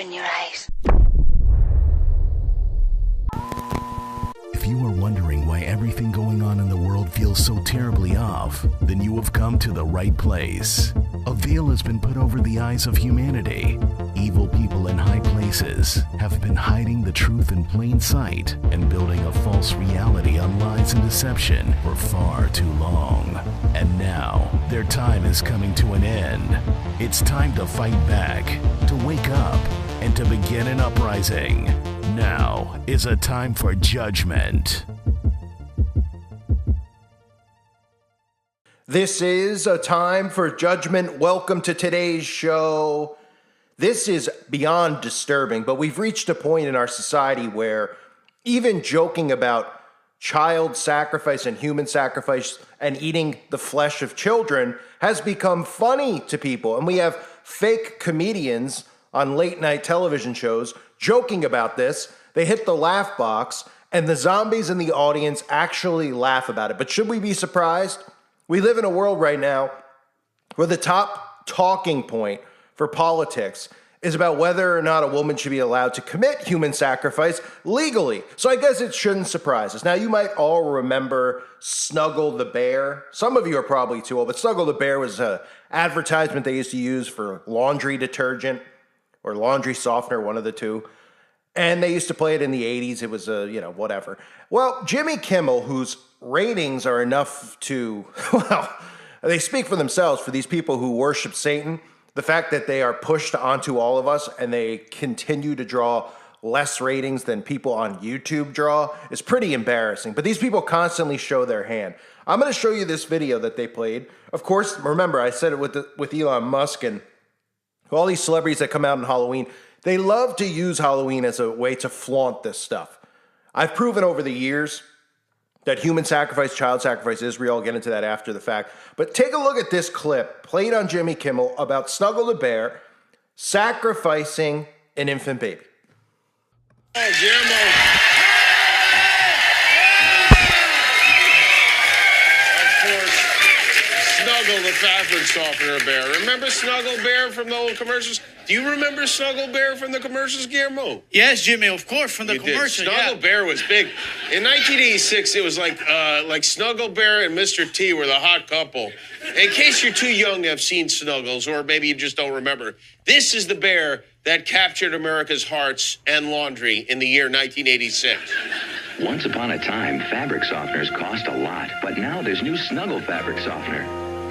Open your eyes. If you are wondering why everything going on in the world feels so terribly off, then you have come to the right place. A veil has been put over the eyes of humanity. Evil people in high places have been hiding the truth in plain sight and building a false reality on lies and deception for far too long. And now, their time is coming to an end. It's time to fight back, to wake up, and to begin an uprising. Now is a time for judgment. This is a time for judgment. Welcome to today's show. This is beyond disturbing, but we've reached a point in our society where even joking about child sacrifice and human sacrifice and eating the flesh of children has become funny to people. And we have fake comedians on late night television shows joking about this. They hit the laugh box and the zombies in the audience actually laugh about it. But should we be surprised? We live in a world right now where the top talking point for politics is about whether or not a woman should be allowed to commit human sacrifice legally. So I guess it shouldn't surprise us. Now, you might all remember Snuggle the Bear. Some of you are probably too old, but Snuggle the Bear was an advertisement they used to use for laundry detergent or laundry softener, one of the two. And they used to play it in the 80s. It was whatever. Well, Jimmy Kimmel, whose ratings are enough to, well, they speak for themselves for these people who worship Satan. The fact that they are pushed onto all of us and they continue to draw less ratings than people on YouTube draw is pretty embarrassing. But these people constantly show their hand. I'm going to show you this video that they played. Of course, remember, I said it with Elon Musk and all these celebrities that come out on Halloween. They love to use Halloween as a way to flaunt this stuff. I've proven over the years that human sacrifice, child sacrifice is real. I'll get into that after the fact. But take a look at this clip played on Jimmy Kimmel about Snuggle the Bear sacrificing an infant baby. Oh, Guillermo. Of course, Snuggle the fabric softener bear. Remember Snuggle Bear from the old commercials? Do you remember Snuggle Bear from the commercials, Guillermo? Yes, Jimmy, of course, from the commercial. Snuggle Bear was big. In 1986, it was like Snuggle Bear and Mr. T were the hot couple. In case you're too young to have seen Snuggles, or maybe you just don't remember, this is the bear that captured America's hearts and laundry in the year 1986. Once upon a time, fabric softeners cost a lot, but now there's new Snuggle fabric softener.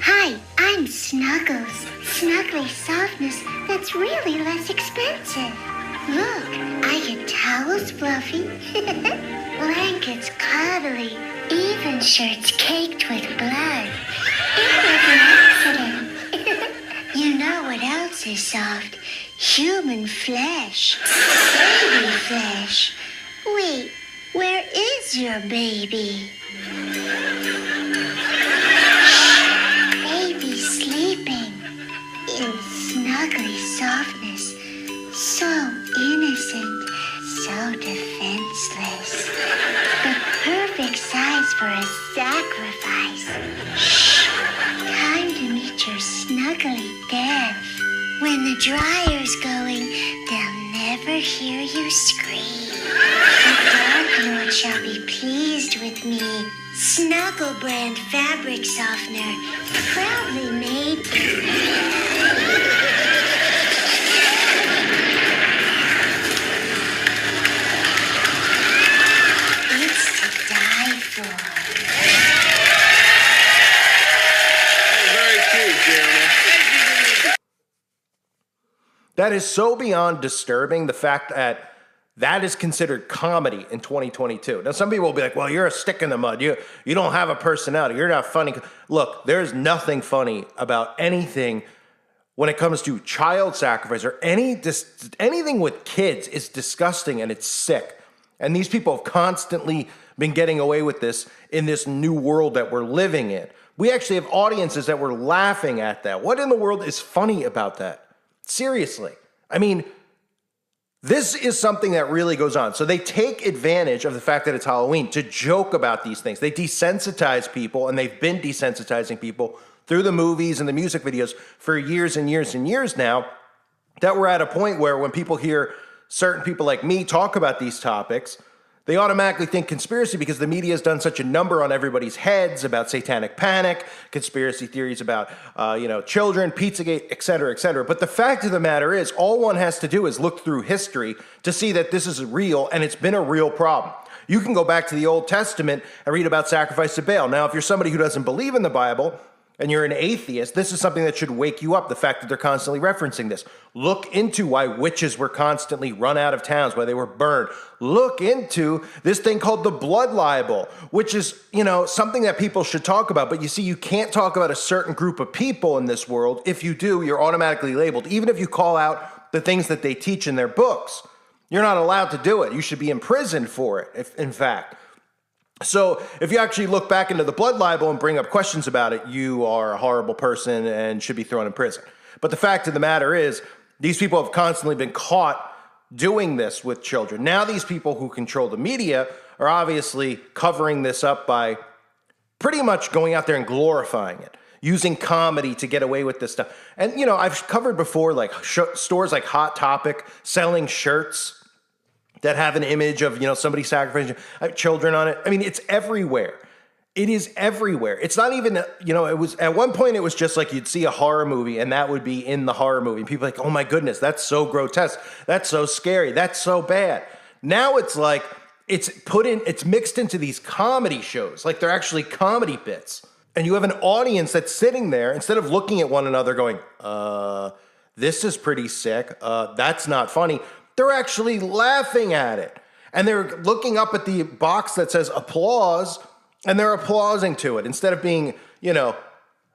Hi, I'm Snuggles. Snuggly softness that's really less expensive. Look, I get towels fluffy, blankets cuddly, even shirts caked with blood. It was an accident. You know what else is soft? Human flesh. Baby flesh. Wait, where is your baby? Sleeping in snuggly softness, so innocent, so defenseless. The perfect size for a sacrifice. Shh, time to meet your snuggly death. When the dryer's going, they'll never hear you scream. The Dark Lord shall be pleased with me. Snuggle brand fabric softener, proudly made. It's to die for. Very cute, Guillermo. That is so beyond disturbing, the fact that is considered comedy in 2022. Now, some people will be like, well, you're a stick in the mud. You don't have a personality. You're not funny. Look, there's nothing funny about anything when it comes to child sacrifice or anything with kids is disgusting and it's sick. And these people have constantly been getting away with this in this new world that we're living in. We actually have audiences that were laughing at that. What in the world is funny about that? Seriously. I mean, this is something that really goes on. So they take advantage of the fact that it's Halloween to joke about these things. They desensitize people, and they've been desensitizing people through the movies and the music videos for years and years and years now, that we're at a point where when people hear certain people like me talk about these topics, they automatically think conspiracy because the media has done such a number on everybody's heads about satanic panic, conspiracy theories about, children, Pizzagate, et cetera, et cetera. But the fact of the matter is, all one has to do is look through history to see that this is real, and it's been a real problem. You can go back to the Old Testament and read about sacrifice to Baal. Now, if you're somebody who doesn't believe in the Bible, and you're an atheist, this is something that should wake you up, the fact that they're constantly referencing this. Look into why witches were constantly run out of towns, why they were burned. Look into this thing called the blood libel, which is, something that people should talk about. But you see, you can't talk about a certain group of people in this world. If you do, you're automatically labeled, even if you call out the things that they teach in their books. You're not allowed to do it. You should be imprisoned for it, in fact. So if you actually look back into the blood libel and bring up questions about it, you are a horrible person and should be thrown in prison. But the fact of the matter is, these people have constantly been caught doing this with children. Now these people who control the media are obviously covering this up by pretty much going out there and glorifying it, using comedy to get away with this stuff. And, I've covered before, like stores like Hot Topic selling shirts that have an image of, somebody sacrificing children on it. I mean, it's everywhere. It is everywhere. It's not even, it was, at one point it was just like you'd see a horror movie and that would be in the horror movie. And people are like, oh my goodness, that's so grotesque. That's so scary. That's so bad. Now it's like, it's mixed into these comedy shows. Like they're actually comedy bits. And you have an audience that's sitting there, instead of looking at one another going, this is pretty sick. That's not funny. They're actually laughing at it. And they're looking up at the box that says applause, and they're applauding to it instead of being,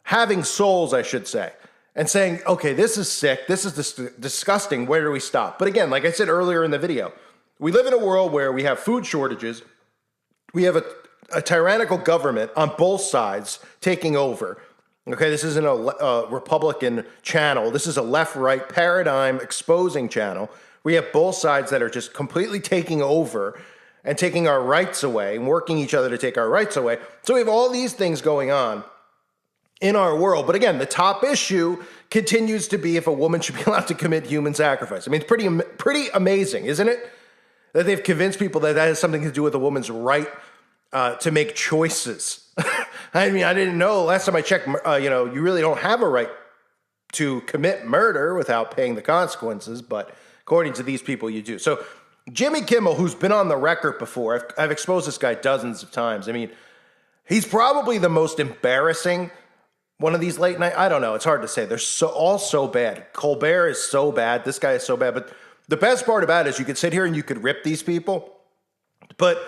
having souls, I should say, and saying, okay, this is sick. This is disgusting. Where do we stop? But again, like I said earlier in the video, we live in a world where we have food shortages. We have a tyrannical government on both sides taking over. Okay, this isn't a Republican channel. This is a left-right paradigm exposing channel. We have both sides that are just completely taking over and taking our rights away and working each other to take our rights away. So we have all these things going on in our world. But again, the top issue continues to be if a woman should be allowed to commit human sacrifice. I mean, it's pretty amazing, isn't it? That they've convinced people that has something to do with a woman's right to make choices. I mean, I didn't know. Last time I checked, you really don't have a right to commit murder without paying the consequences, but according to these people, you do. So Jimmy Kimmel, who's been on the record before, I've exposed this guy dozens of times. I mean, he's probably the most embarrassing one of these late night. I don't know. It's hard to say. They're all so bad. Colbert is so bad. This guy is so bad. But the best part about it is you could sit here and you could rip these people, but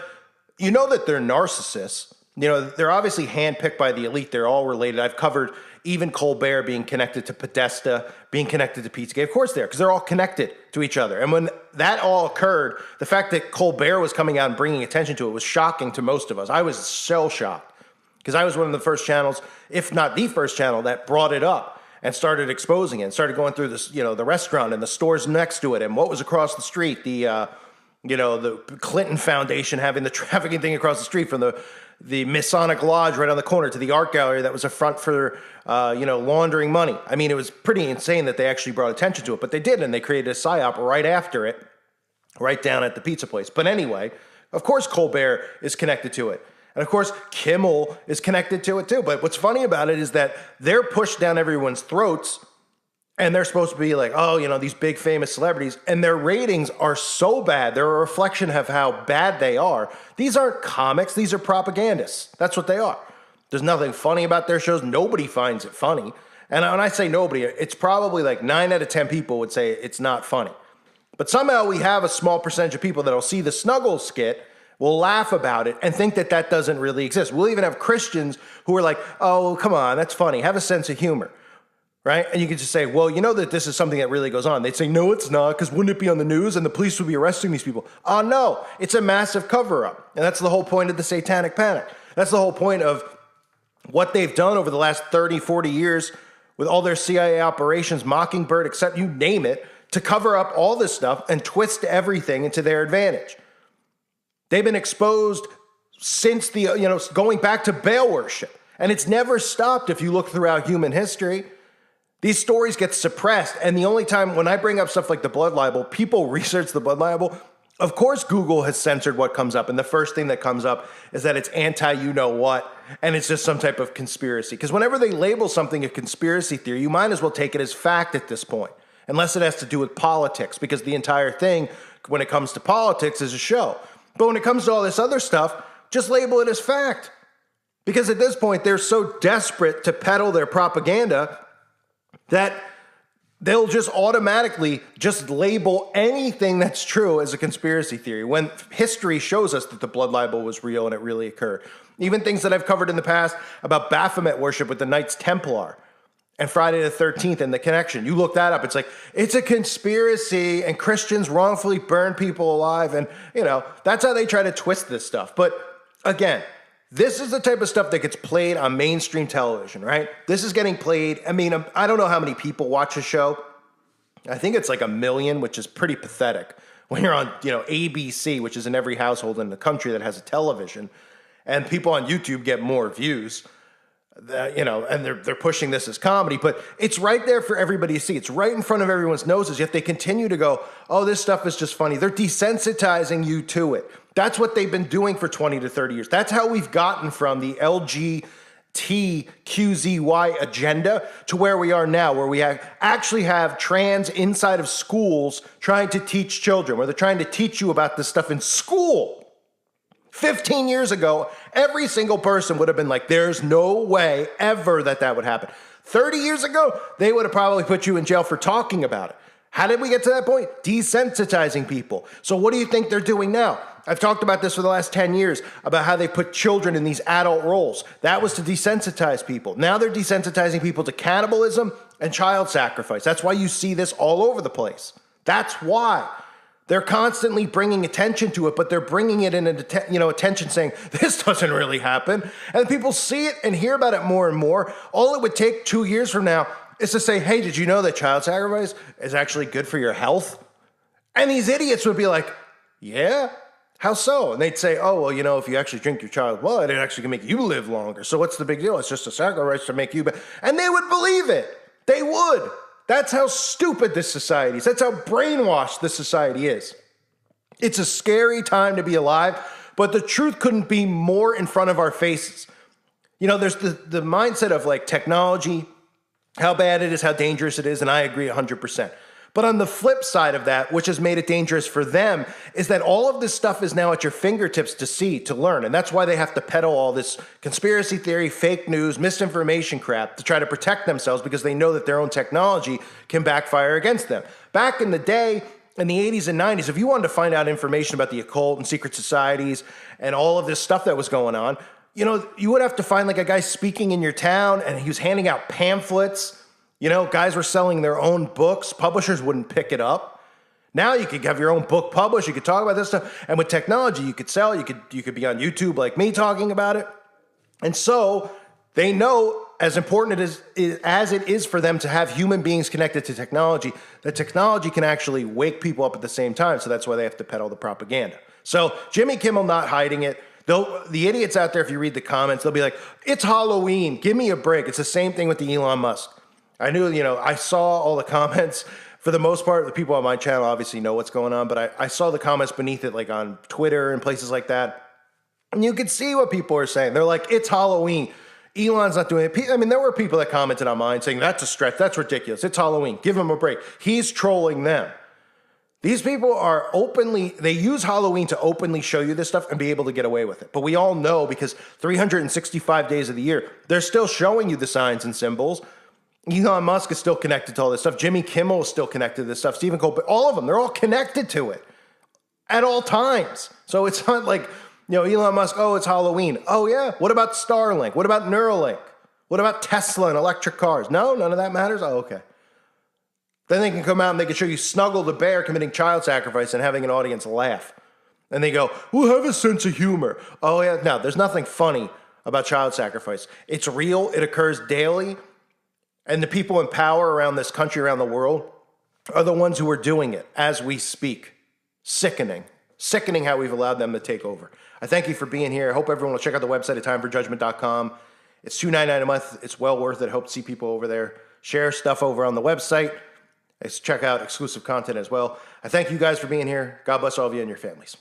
you know that they're narcissists. They're obviously handpicked by the elite. They're all related. I've covered even Colbert being connected to Podesta, being connected to Pizzagate. Of course they are, because they're all connected to each other. And when that all occurred, the fact that Colbert was coming out and bringing attention to it was shocking to most of us. I was so shocked, because I was one of the first channels, if not the first channel, that brought it up and started exposing it and started going through this, the restaurant and the stores next to it and what was across the street, the Clinton Foundation having the trafficking thing across the street from the Masonic Lodge right on the corner to the art gallery that was a front for, laundering money. I mean, it was pretty insane that they actually brought attention to it, but they did, and they created a psyop right after it, right down at the pizza place. But anyway, of course Colbert is connected to it. And of course, Kimmel is connected to it too. But what's funny about it is that they're pushed down everyone's throats, and they're supposed to be like, these big famous celebrities, and their ratings are so bad. They're a reflection of how bad they are. These aren't comics. These are propagandists. That's what they are. There's nothing funny about their shows. Nobody finds it funny. And when I say nobody, it's probably like 9 out of 10 people would say it's not funny. But somehow we have a small percentage of people that'll see the Snuggle skit, will laugh about it, and think that doesn't really exist. We'll even have Christians who are like, oh, come on, that's funny. Have a sense of humor. Right? And you could just say, well, you know that this is something that really goes on. They'd say, no, it's not, because wouldn't it be on the news and the police would be arresting these people? Oh, no, it's a massive cover-up. And that's the whole point of the Satanic Panic. That's the whole point of what they've done over the last 30, 40 years with all their CIA operations, Mockingbird, except you name it, to cover up all this stuff and twist everything into their advantage. They've been exposed since going back to Baal worship. And it's never stopped if you look throughout human history. These stories get suppressed. And the only time when I bring up stuff like the blood libel, people research the blood libel. Of course, Google has censored what comes up. And the first thing that comes up is that it's anti-you-know-what. And it's just some type of conspiracy. Because whenever they label something a conspiracy theory, you might as well take it as fact at this point. Unless it has to do with politics. Because the entire thing, when it comes to politics, is a show. But when it comes to all this other stuff, just label it as fact. Because at this point, they're so desperate to peddle their propaganda that they'll just automatically just label anything that's true as a conspiracy theory when history shows us that the blood libel was real and it really occurred. Even things that I've covered in the past about Baphomet worship with the Knights Templar and Friday the 13th and the connection. You look that up, it's like, it's a conspiracy and Christians wrongfully burn people alive. And, that's how they try to twist this stuff. But again, this is the type of stuff that gets played on mainstream television, right? This is getting played. I mean, I don't know how many people watch the show. I think it's like 1 million, which is pretty pathetic. When you're on, ABC, which is in every household in the country that has a television, and people on YouTube get more views, and they're pushing this as comedy, but it's right there for everybody to see. It's right in front of everyone's noses, yet they continue to go, oh, this stuff is just funny. They're desensitizing you to it. That's what they've been doing for 20 to 30 years. That's how we've gotten from the LGBTQZY agenda to where we are now, where we actually have trans inside of schools trying to teach children, where they're trying to teach you about this stuff in school. 15 years ago, every single person would have been like, there's no way ever that would happen. 30 years ago, they would have probably put you in jail for talking about it. How did we get to that point? Desensitizing people. So what do you think they're doing now? I've talked about this for the last 10 years, about how they put children in these adult roles. That was to desensitize people. Now they're desensitizing people to cannibalism and child sacrifice. That's why you see this all over the place. That's why. They're constantly bringing attention to it, but they're bringing it in attention saying, this doesn't really happen. And people see it and hear about it more and more. All it would take 2 years from now is to say, hey, did you know that child sacrifice is actually good for your health? And these idiots would be like, yeah, how so? And they'd say, oh, well, if you actually drink your child's blood, it actually can make you live longer. So what's the big deal? It's just a sacrifice to make you better. And they would believe it. They would. That's how stupid this society is. That's how brainwashed this society is. It's a scary time to be alive, but the truth couldn't be more in front of our faces. There's the mindset of like technology, how bad it is, how dangerous it is, and I agree 100%. But on the flip side of that, which has made it dangerous for them, is that all of this stuff is now at your fingertips to see, to learn. And that's why they have to peddle all this conspiracy theory, fake news, misinformation crap to try to protect themselves because they know that their own technology can backfire against them. Back in the day, in the 80s and 90s, if you wanted to find out information about the occult and secret societies and all of this stuff that was going on, you would have to find like a guy speaking in your town and he was handing out pamphlets. Guys were selling their own books. Publishers wouldn't pick it up. Now you could have your own book published. You could talk about this stuff. And with technology, you could sell. You could be on YouTube like me talking about it. And so they know, as important as it is for them to have human beings connected to technology, that technology can actually wake people up at the same time. So that's why they have to peddle the propaganda. So Jimmy Kimmel not hiding it. Though the idiots out there, if you read the comments, they'll be like, it's Halloween. Give me a break. It's the same thing with the Elon Musk. I knew, I saw all the comments. For the most part, the people on my channel obviously know what's going on, but I saw the comments beneath it, like on Twitter and places like that. And you could see what people are saying. They're like, it's Halloween. Elon's not doing it. I mean, there were people that commented on mine saying, that's a stretch. That's ridiculous. It's Halloween. Give him a break. He's trolling them. These people they use Halloween to openly show you this stuff and be able to get away with it. But we all know, because 365 days of the year, they're still showing you the signs and symbols. Elon Musk is still connected to all this stuff. Jimmy Kimmel is still connected to this stuff. Stephen Colbert, all of them, they're all connected to it at all times. So it's not like, Elon Musk, oh, it's Halloween. Oh, yeah. What about Starlink? What about Neuralink? What about Tesla and electric cars? No, none of that matters? Oh, okay. Then they can come out and they can show you Snuggle the bear committing child sacrifice and having an audience laugh. And they go, we'll have a sense of humor. Oh, yeah. No, there's nothing funny about child sacrifice. It's real. It occurs daily. And the people in power around this country, around the world, are the ones who are doing it as we speak. Sickening. Sickening how we've allowed them to take over. I thank you for being here. I hope everyone will check out the website at timeforjudgment.com. It's $2.99 a month. It's well worth it. I hope to see people over there. share stuff over on the website. Check out exclusive content as well. I thank you guys for being here. God bless all of you and your families.